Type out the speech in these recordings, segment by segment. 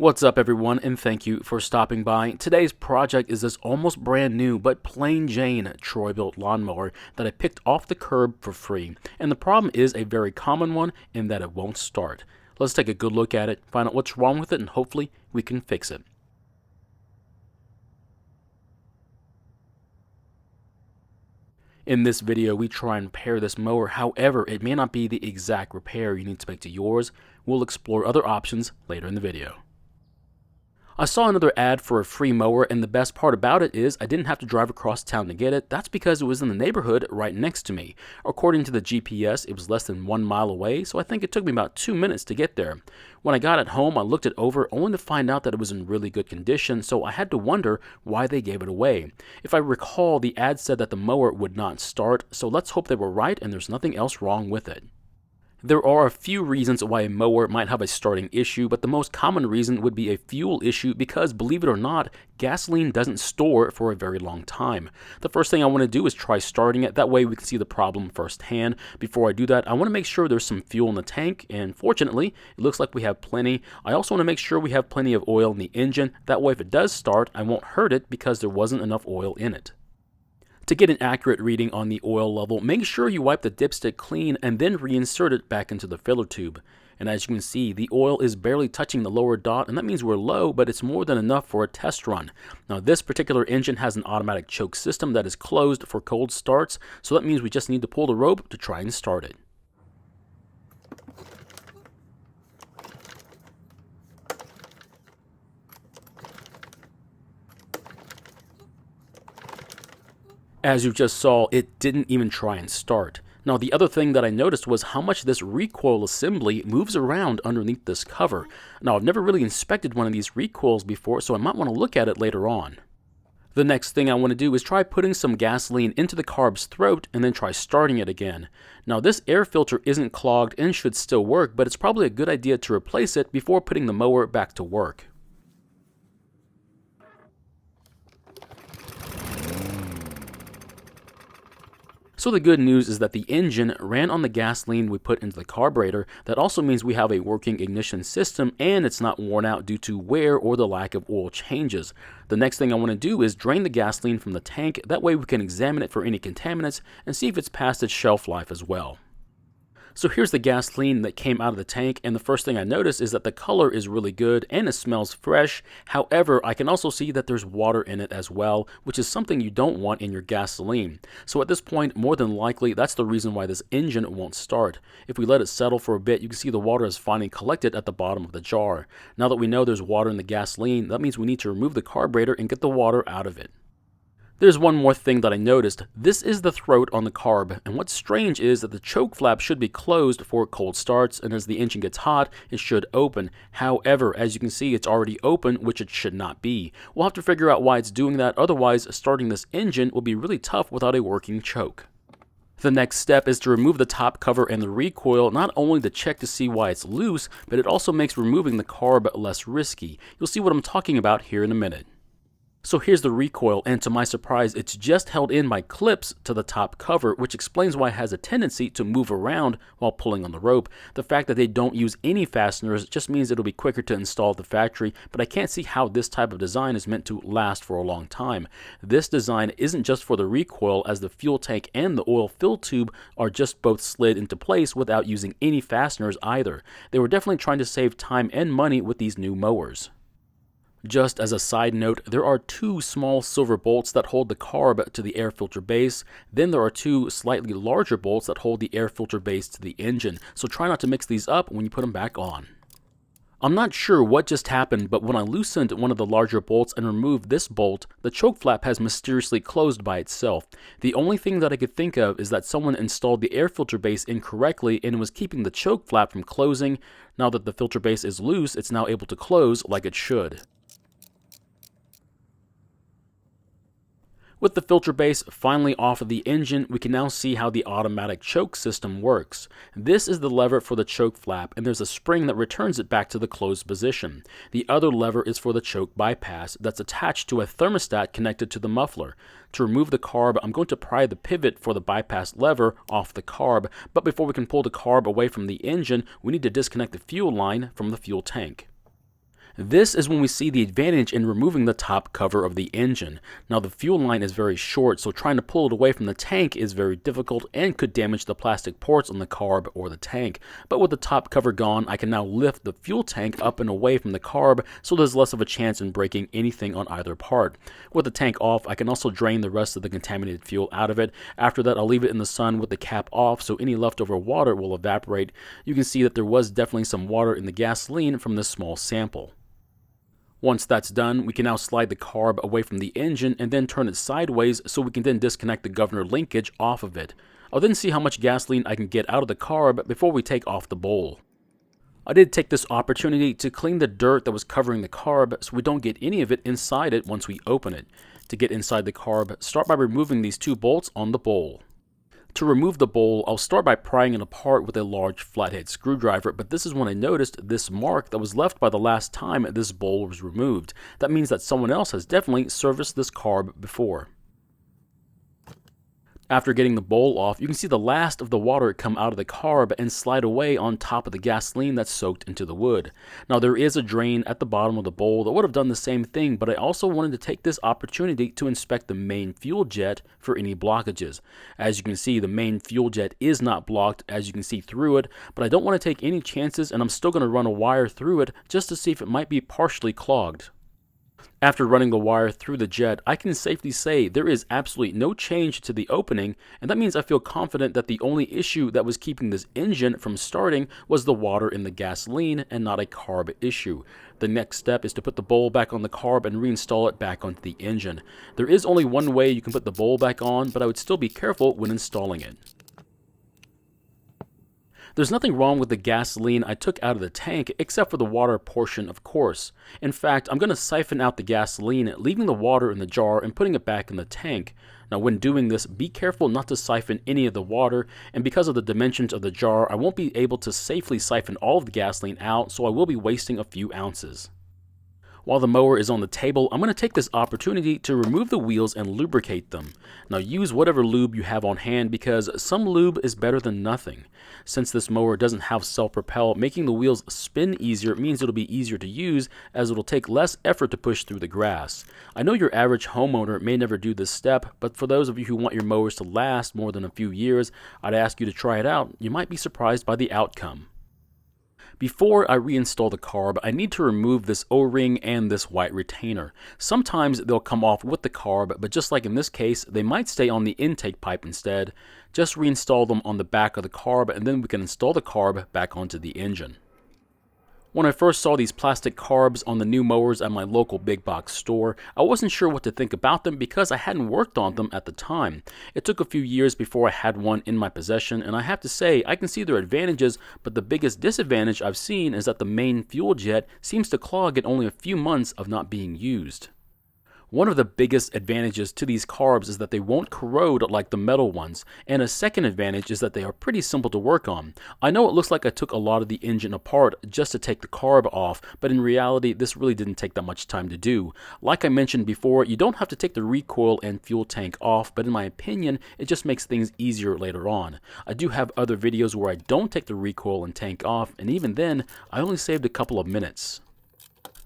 What's up everyone, and thank you for stopping by. Today's project is this almost brand new but plain Jane Troy-Bilt lawnmower that I picked off the curb for free. And the problem is a very common one in that it won't start. Let's take a good look at it, find out what's wrong with it, and hopefully we can fix it. In this video, we try and repair this mower. However, it may not be the exact repair you need to make to yours. We'll explore other options later in the video. I saw another ad for a free mower, and the best part about it is I didn't have to drive across town to get it. That's because it was in the neighborhood right next to me. According to the GPS, it was less than 1 mile away, so I think it took me about 2 minutes to get there. When I got it home, I looked it over only to find out that it was in really good condition, so I had to wonder why they gave it away. If I recall, the ad said that the mower would not start, so let's hope they were right and there's nothing else wrong with it. There are a few reasons why a mower might have a starting issue, but the most common reason would be a fuel issue because, believe it or not, gasoline doesn't store for a very long time. The first thing I want to do is try starting it. That way we can see the problem firsthand. Before I do that, I want to make sure there's some fuel in the tank, and fortunately, it looks like we have plenty. I also want to make sure we have plenty of oil in the engine. That way if it does start, I won't hurt it because there wasn't enough oil in it. To get an accurate reading on the oil level, make sure you wipe the dipstick clean and then reinsert it back into the filler tube. And as you can see, the oil is barely touching the lower dot, and that means we're low, but it's more than enough for a test run. Now this particular engine has an automatic choke system that is closed for cold starts, so that means we just need to pull the rope to try and start it. As you just saw, it didn't even try and start. Now the other thing that I noticed was how much this recoil assembly moves around underneath this cover. Now I've never really inspected one of these recoils before, so I might want to look at it later on. The next thing I want to do is try putting some gasoline into the Carbs Throat and then try starting it again. Now this air filter isn't clogged and should still work, but it's probably a good idea to replace it before putting the mower back to work. So the good news is that the engine ran on the gasoline we put into the carburetor. That also means we have a working ignition system and it's not worn out due to wear or the lack of oil changes. The next thing I want to do is drain the gasoline from the tank. That way we can examine it for any contaminants and see if it's past its shelf life as well. So here's the gasoline that came out of the tank, and the first thing I notice is that the color is really good and it smells fresh. However, I can also see that there's water in it as well, which is something you don't want in your gasoline. So at this point, more than likely, that's the reason why this engine won't start. If we let it settle for a bit, you can see the water is finally collected at the bottom of the jar. Now that we know there's water in the gasoline, that means we need to remove the carburetor and get the water out of it. There's one more thing that I noticed. This is the throat on the carb, and what's strange is that the choke flap should be closed for cold starts, and as the engine gets hot, it should open. However, as you can see, it's already open, which it should not be. We'll have to figure out why it's doing that, otherwise starting this engine will be really tough without a working choke. The next step is to remove the top cover and the recoil, not only to check to see why it's loose, but it also makes removing the carb less risky. You'll see what I'm talking about here in a minute. So here's the recoil, and to my surprise, it's just held in by clips to the top cover, which explains why it has a tendency to move around while pulling on the rope. The fact that they don't use any fasteners just means it'll be quicker to install at the factory, but I can't see how this type of design is meant to last for a long time. This design isn't just for the recoil, as the fuel tank and the oil fill tube are just both slid into place without using any fasteners either. They were definitely trying to save time and money with these new mowers. Just as a side note, there are two small silver bolts that hold the carb to the air filter base. Then there are two slightly larger bolts that hold the air filter base to the engine. So try not to mix these up when you put them back on. I'm not sure what just happened, but when I loosened one of the larger bolts and removed this bolt, the choke flap has mysteriously closed by itself. The only thing that I could think of is that someone installed the air filter base incorrectly and was keeping the choke flap from closing. Now that the filter base is loose, it's now able to close like it should. With the filter base finally off of the engine, we can now see how the automatic choke system works. This is the lever for the choke flap, and there's a spring that returns it back to the closed position. The other lever is for the choke bypass that's attached to a thermostat connected to the muffler. To remove the carb, I'm going to pry the pivot for the bypass lever off the carb, but before we can pull the carb away from the engine, we need to disconnect the fuel line from the fuel tank. This is when we see the advantage in removing the top cover of the engine. Now the fuel line is very short, so trying to pull it away from the tank is very difficult and could damage the plastic ports on the carb or the tank. But with the top cover gone, I can now lift the fuel tank up and away from the carb, so there's less of a chance in breaking anything on either part. With the tank off, I can also drain the rest of the contaminated fuel out of it. After that, I'll leave it in the sun with the cap off so any leftover water will evaporate. You can see that there was definitely some water in the gasoline from this small sample. Once that's done, we can now slide the carb away from the engine and then turn it sideways so we can then disconnect the governor linkage off of it. I'll then see how much gasoline I can get out of the carb before we take off the bowl. I did take this opportunity to clean the dirt that was covering the carb so we don't get any of it inside it once we open it. To get inside the carb, start by removing these two bolts on the bowl. To remove the bowl, I'll start by prying it apart with a large flathead screwdriver, but this is when I noticed this mark that was left by the last time this bowl was removed. That means that someone else has definitely serviced this carb before. After getting the bowl off, you can see the last of the water come out of the carb and slide away on top of the gasoline that's soaked into the wood. Now there is a drain at the bottom of the bowl that would have done the same thing, but I also wanted to take this opportunity to inspect the main fuel jet for any blockages. As you can see, the main fuel jet is not blocked, as you can see through it, but I don't want to take any chances and I'm still going to run a wire through it just to see if it might be partially clogged. After running the wire through the jet, I can safely say there is absolutely no change to the opening, and that means I feel confident that the only issue that was keeping this engine from starting was the water in the gasoline and not a carb issue. The next step is to put the bowl back on the carb and reinstall it back onto the engine. There is only one way you can put the bowl back on, but I would still be careful when installing it. There's nothing wrong with the gasoline I took out of the tank except for the water portion, of course. In fact, I'm going to siphon out the gasoline, leaving the water in the jar and putting it back in the tank. Now when doing this, be careful not to siphon any of the water, and because of the dimensions of the jar, I won't be able to safely siphon all of the gasoline out, so I will be wasting a few ounces. While the mower is on the table, I'm going to take this opportunity to remove the wheels and lubricate them. Now use whatever lube you have on hand because some lube is better than nothing. Since this mower doesn't have self-propel, making the wheels spin easier means it'll be easier to use as it'll take less effort to push through the grass. I know your average homeowner may never do this step, but for those of you who want your mowers to last more than a few years, I'd ask you to try it out. You might be surprised by the outcome. Before I reinstall the carb, I need to remove this O-ring and this white retainer. Sometimes they'll come off with the carb, but just like in this case, they might stay on the intake pipe instead. Just reinstall them on the back of the carb and then we can install the carb back onto the engine. When I first saw these plastic carbs on the new mowers at my local big box store, I wasn't sure what to think about them because I hadn't worked on them at the time. It took a few years before I had one in my possession, and I have to say I can see their advantages, but the biggest disadvantage I've seen is that the main fuel jet seems to clog in only a few months of not being used. One of the biggest advantages to these carbs is that they won't corrode like the metal ones, and a second advantage is that they are pretty simple to work on. I know it looks like I took a lot of the engine apart just to take the carb off, but in reality this really didn't take that much time to do. Like I mentioned before, you don't have to take the recoil and fuel tank off, but in my opinion it just makes things easier later on. I do have other videos where I don't take the recoil and tank off, and even then I only saved a couple of minutes.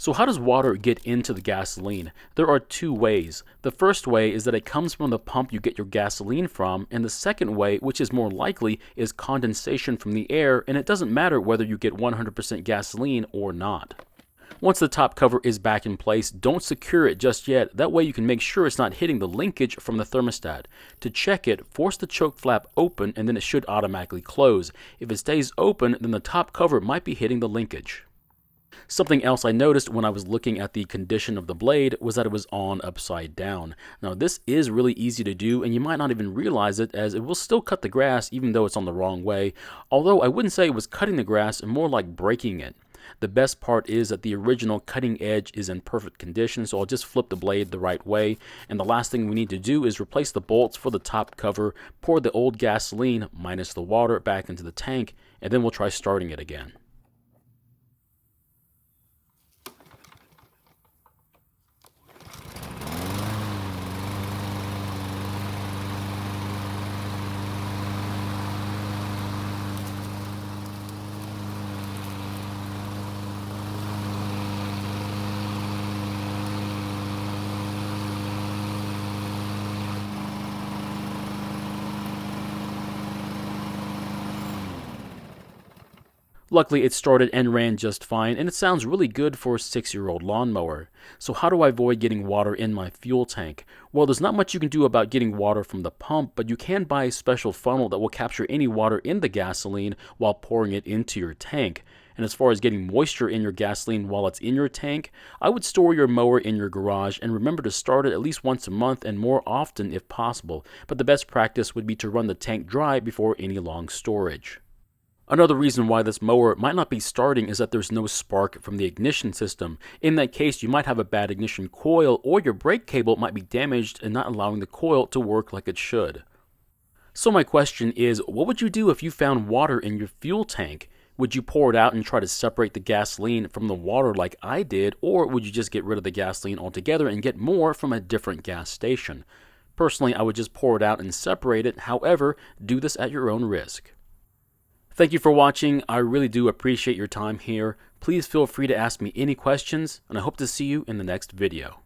So how does water get into the gasoline? There are two ways. The first way is that it comes from the pump you get your gasoline from, and the second way, which is more likely, is condensation from the air, and it doesn't matter whether you get 100% gasoline or not. Once the top cover is back in place, don't secure it just yet. That way you can make sure it's not hitting the linkage from the thermostat. To check it, force the choke flap open and then it should automatically close. If it stays open, then the top cover might be hitting the linkage. Something else I noticed when I was looking at the condition of the blade was that it was on upside down. Now this is really easy to do and you might not even realize it, as it will still cut the grass even though it's on the wrong way, although I wouldn't say it was cutting the grass, more like breaking it. The best part is that the original cutting edge is in perfect condition, so I'll just flip the blade the right way, and the last thing we need to do is replace the bolts for the top cover, pour the old gasoline minus the water back into the tank, and then we'll try starting it again. Luckily, it started and ran just fine, and it sounds really good for a 6-year-old lawnmower. So how do I avoid getting water in my fuel tank? Well, there's not much you can do about getting water from the pump, but you can buy a special funnel that will capture any water in the gasoline while pouring it into your tank. And as far as getting moisture in your gasoline while it's in your tank, I would store your mower in your garage and remember to start it at least once a month and more often if possible. But the best practice would be to run the tank dry before any long storage. Another reason why this mower might not be starting is that there's no spark from the ignition system. In that case, you might have a bad ignition coil, or your brake cable might be damaged and not allowing the coil to work like it should. So my question is, what would you do if you found water in your fuel tank? Would you pour it out and try to separate the gasoline from the water like I did, or would you just get rid of the gasoline altogether and get more from a different gas station? Personally, I would just pour it out and separate it. However, do this at your own risk. Thank you for watching. I really do appreciate your time here. Please feel free to ask me any questions, and I hope to see you in the next video.